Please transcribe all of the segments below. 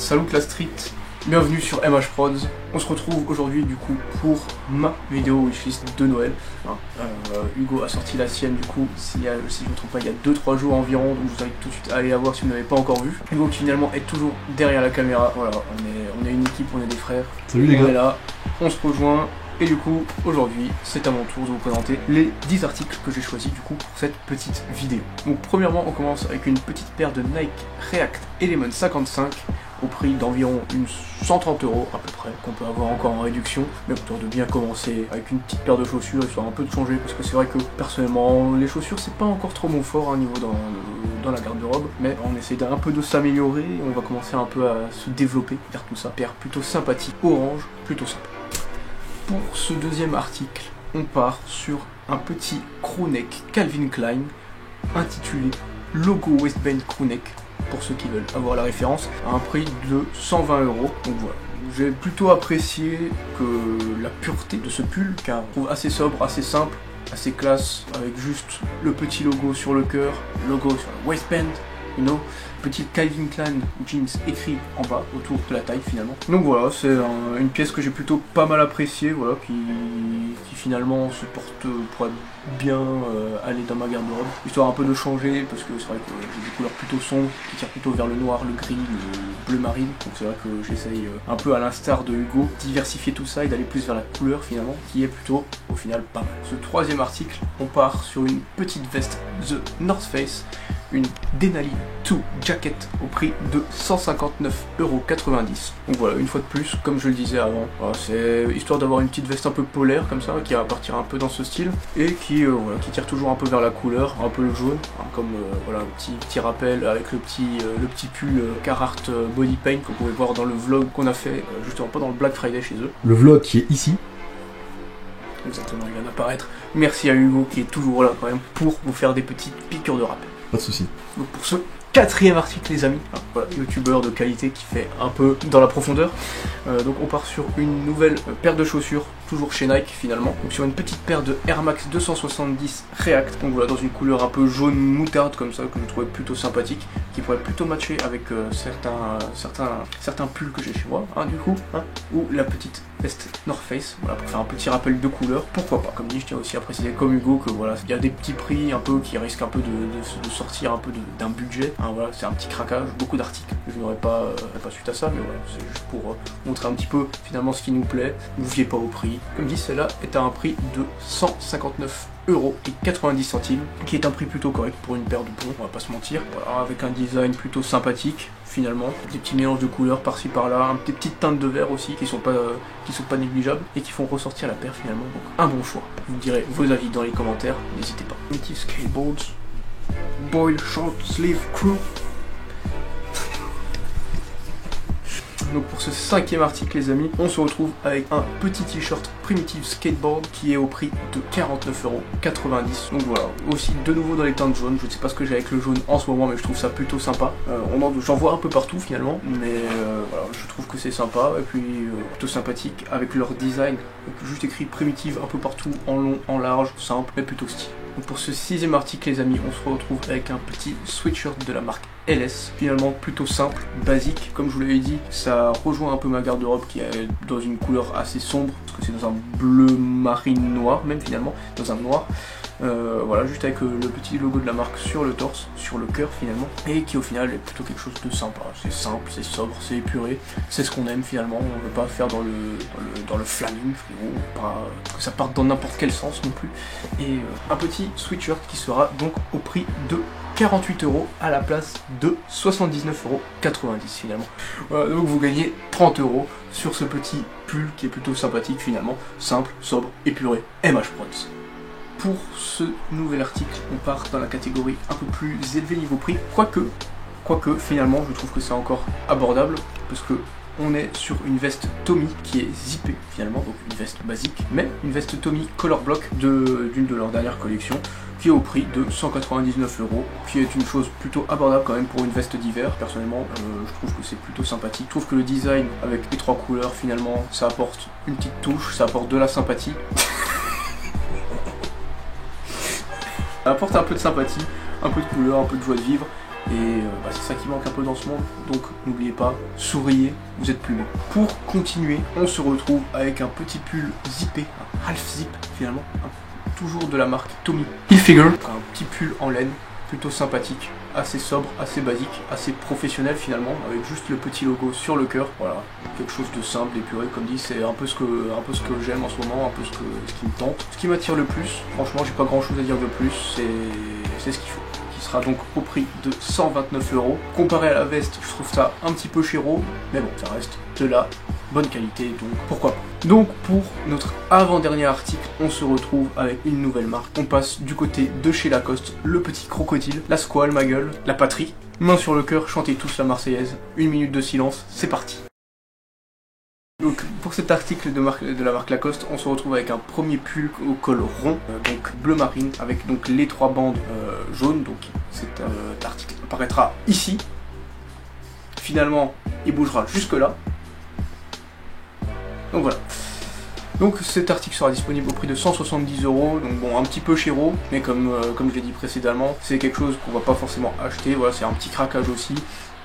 salut la street, bienvenue sur MH Prods. On se retrouve aujourd'hui du coup pour ma vidéo wishlist de Noël. Hugo a sorti la sienne du coup, si je ne me trompe pas, il y a 2-3 jours environ, donc je vous invite tout de suite à aller la voir si vous n'avez pas encore vu. Hugo qui finalement est toujours derrière la caméra, voilà, on est une équipe, on est des frères. Salut les gars. On est là, on se rejoint. Et du coup, aujourd'hui, c'est à mon tour de vous présenter les 10 articles que j'ai choisis du coup pour cette petite vidéo. Donc premièrement, on commence avec une petite paire de Nike React Element 55 au prix d'environ 130 € à peu près, qu'on peut avoir encore en réduction, mais autour de bien commencer avec une petite paire de chaussures, histoire un peu de changer, parce que c'est vrai que personnellement, les chaussures c'est pas encore trop mon fort niveau dans la garde-robe, mais on essaie d'un peu de s'améliorer, on va commencer un peu à se développer vers tout ça. Paire plutôt sympathique, orange, plutôt sympa. Pour ce deuxième article, on part sur un petit crewneck Calvin Klein intitulé Logo Waistband Crewneck, pour ceux qui veulent avoir la référence, à un prix de 120 €. Donc voilà, j'ai plutôt apprécié que la pureté de ce pull, car je trouve assez sobre, assez simple, assez classe, avec juste le petit logo sur le cœur, logo sur le waistband, you know, petit Calvin Klein jeans écrit en bas autour de la taille finalement. Donc voilà, c'est une pièce que j'ai plutôt pas mal appréciée, voilà, qui finalement se porte pourrait bien aller dans ma garde-robe, histoire un peu de changer, parce que c'est vrai que j'ai des couleurs plutôt sombres qui tirent plutôt vers le noir, le gris, le bleu marine, donc c'est vrai que j'essaye un peu à l'instar de Hugo diversifier tout ça et d'aller plus vers la couleur finalement, qui est plutôt au final pas mal. Ce troisième article, on part sur une petite veste The North Face, une Denali 2 Jacket au prix de 159,90 €. Donc voilà, une fois de plus, comme je le disais avant, voilà, c'est histoire d'avoir une petite veste un peu polaire comme ça, qui va partir un peu dans ce style, et qui tire toujours un peu vers la couleur, un peu le jaune, hein, comme voilà, un petit rappel avec le petit pull Carhartt Body Paint que vous pouvez voir dans le vlog qu'on a fait justement pas dans le Black Friday chez eux. Le vlog qui est ici. Exactement, il vient d'apparaître. Merci à Hugo qui est toujours là quand même pour vous faire des petites piqûres de rappel. Pas de soucis. Donc pour ce quatrième article les amis, voilà, youtubeur de qualité qui fait un peu dans la profondeur, donc on part sur une nouvelle paire de chaussures, toujours chez Nike finalement, donc sur une petite paire de Air Max 270 React, donc voilà, dans une couleur un peu jaune moutarde comme ça, que je trouvais plutôt sympathique, qui pourrait plutôt matcher avec certains pulls que j'ai chez moi, hein, du coup, hein, ou la petite veste North Face, voilà, pour faire un petit rappel de couleur, pourquoi pas. Comme dit, je tiens aussi à préciser comme Hugo que voilà, il y a des petits prix un peu qui risquent un peu de sortir un peu d'un budget, hein, voilà, c'est un petit craquage, beaucoup d'articles, je n'aurais pas suite à ça, mais voilà, c'est juste pour montrer un petit peu finalement ce qui nous plaît, ne vous fiez pas au prix. Comme dit, celle-là est à un prix de 159,90 €, qui est un prix plutôt correct pour une paire de plombs, on va pas se mentir, voilà, avec un design plutôt sympathique finalement, des petits mélanges de couleurs par-ci par-là, des petites teintes de vert aussi qui sont pas négligeables et qui font ressortir la paire finalement, donc un bon choix. Vous me direz vos avis dans les commentaires, n'hésitez pas. Primitive Skateboards Boil Short Sleeve Crew. Donc pour ce cinquième article les amis, on se retrouve avec un petit t-shirt Primitive Skateboard qui est au prix de 49,90 €. Donc voilà, aussi de nouveau dans les teintes jaunes, je ne sais pas ce que j'ai avec le jaune en ce moment mais je trouve ça plutôt sympa. J'en vois un peu partout finalement, mais voilà, je trouve que c'est sympa et puis plutôt sympathique avec leur design, donc juste écrit Primitive un peu partout, en long, en large, simple mais plutôt stylé. Donc pour ce sixième article les amis, on se retrouve avec un petit sweatshirt de la marque LS, finalement plutôt simple, basique, comme je vous l'avais dit, ça rejoint un peu ma garde-robe qui est dans une couleur assez sombre, parce que c'est dans un bleu marine noir, même finalement, dans un noir. Voilà, juste avec le petit logo de la marque sur le torse, sur le cœur finalement, et qui au final est plutôt quelque chose de sympa. C'est simple, c'est sobre, c'est épuré, c'est ce qu'on aime finalement. On ne veut pas faire dans le flaming, pas que ça parte dans n'importe quel sens non plus. Et un petit sweatshirt qui sera donc au prix de 48 € à la place de 79,90 € finalement. Voilà, donc vous gagnez 30 € sur ce petit pull qui est plutôt sympathique finalement, simple, sobre, épuré, MH Prods. Pour ce nouvel article, on part dans la catégorie un peu plus élevé niveau prix, quoique finalement je trouve que c'est encore abordable, parce que on est sur une veste Tommy qui est zippée finalement, donc une veste basique, mais une veste Tommy Color Block d'une de leurs dernières collections, qui est au prix de 199 €, qui est une chose plutôt abordable quand même pour une veste d'hiver. Personnellement, je trouve que c'est plutôt sympathique. Je trouve que le design avec les trois couleurs finalement, ça apporte une petite touche, ça apporte de la sympathie. Ça apporte un peu de sympathie, un peu de couleur, un peu de joie de vivre, Et c'est ça qui manque un peu dans ce monde, donc n'oubliez pas, souriez, vous êtes plus beau. Pour continuer, on se retrouve avec un petit pull zippé, un half zip finalement, toujours de la marque Tommy Hilfiger, un petit pull en laine, plutôt sympathique, assez sobre, assez basique, assez professionnel finalement, avec juste le petit logo sur le cœur. Voilà, quelque chose de simple, épuré, comme dit, c'est un peu ce que j'aime en ce moment, un peu ce qui me tente. Ce qui m'attire le plus, franchement, j'ai pas grand chose à dire de plus, c'est ce qu'il faut. Qui sera donc au prix de 129 €. Comparé à la veste, je trouve ça un petit peu chéro, mais bon, ça reste de la bonne qualité, donc pourquoi pas. Donc pour notre avant-dernier article, on se retrouve avec une nouvelle marque. On passe du côté de chez Lacoste, le petit crocodile, la squale, ma gueule, la patrie. Main sur le cœur, chantez tous la Marseillaise. 1 minute de silence, c'est parti. Donc pour cet article de la marque Lacoste, on se retrouve avec un premier pull au col rond, donc bleu marine, avec donc les 3 bandes jaunes. Donc cet article apparaîtra ici. Finalement, il bougera jusque là. Donc voilà. Donc cet article sera disponible au prix de 170 €, donc bon, un petit peu chéro, mais comme je l'ai dit précédemment, c'est quelque chose qu'on va pas forcément acheter. Voilà, c'est un petit craquage aussi.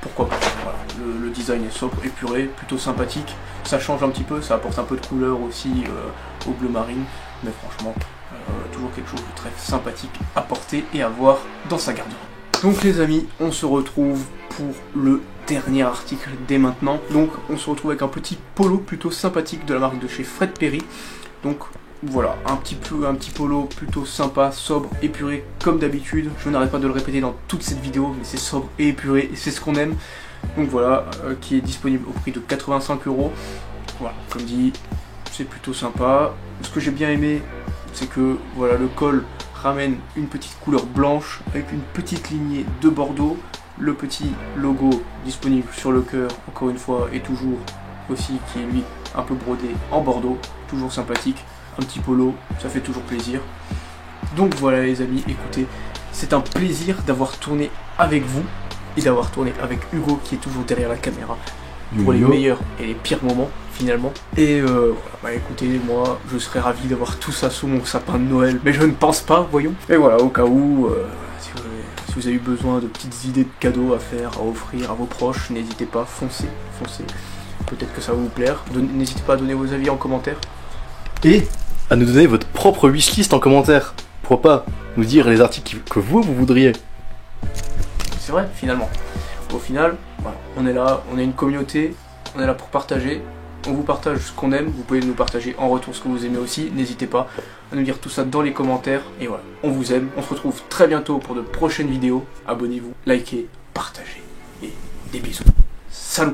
Pourquoi pas. Voilà. Le design est sobre, épuré, plutôt sympathique. Ça change un petit peu, ça apporte un peu de couleur aussi au bleu marine, mais franchement, toujours quelque chose de très sympathique à porter et à voir dans sa garde-robe. Donc les amis, on se retrouve pour le dernier article dès maintenant. Donc on se retrouve avec un petit polo plutôt sympathique de la marque de chez Fred Perry. Donc voilà, un petit polo plutôt sympa, sobre, épuré comme d'habitude. Je n'arrête pas de le répéter dans toute cette vidéo, mais c'est sobre et épuré et c'est ce qu'on aime. Donc voilà, qui est disponible au prix de 85 €. Voilà, comme dit, c'est plutôt sympa. Ce que j'ai bien aimé, c'est que voilà, le col ramène une petite couleur blanche avec une petite lignée de bordeaux. Le petit logo disponible sur le cœur, encore une fois, et toujours aussi, qui est lui un peu brodé en bordeaux, toujours sympathique. Un petit polo, ça fait toujours plaisir. Donc voilà les amis, écoutez, c'est un plaisir d'avoir tourné avec vous et d'avoir tourné avec Hugo qui est toujours derrière la caméra pour les meilleurs et les pires moments finalement. Et voilà, bah écoutez, moi je serais ravi d'avoir tout ça sous mon sapin de Noël, mais je ne pense pas, voyons. Et voilà, au cas où, si vous avez eu besoin de petites idées de cadeaux à faire, à offrir à vos proches, n'hésitez pas, foncez. Peut-être que ça va vous plaire. N'hésitez pas à donner vos avis en commentaire. Et à nous donner votre propre wishlist en commentaire. Pourquoi pas nous dire les articles que vous voudriez. C'est vrai, finalement. Au final, voilà, on est là, on est une communauté, on est là pour partager. On vous partage ce qu'on aime, vous pouvez nous partager en retour ce que vous aimez aussi. N'hésitez pas à nous dire tout ça dans les commentaires. Et voilà, on vous aime. On se retrouve très bientôt pour de prochaines vidéos. Abonnez-vous, likez, partagez. Et des bisous. Salut!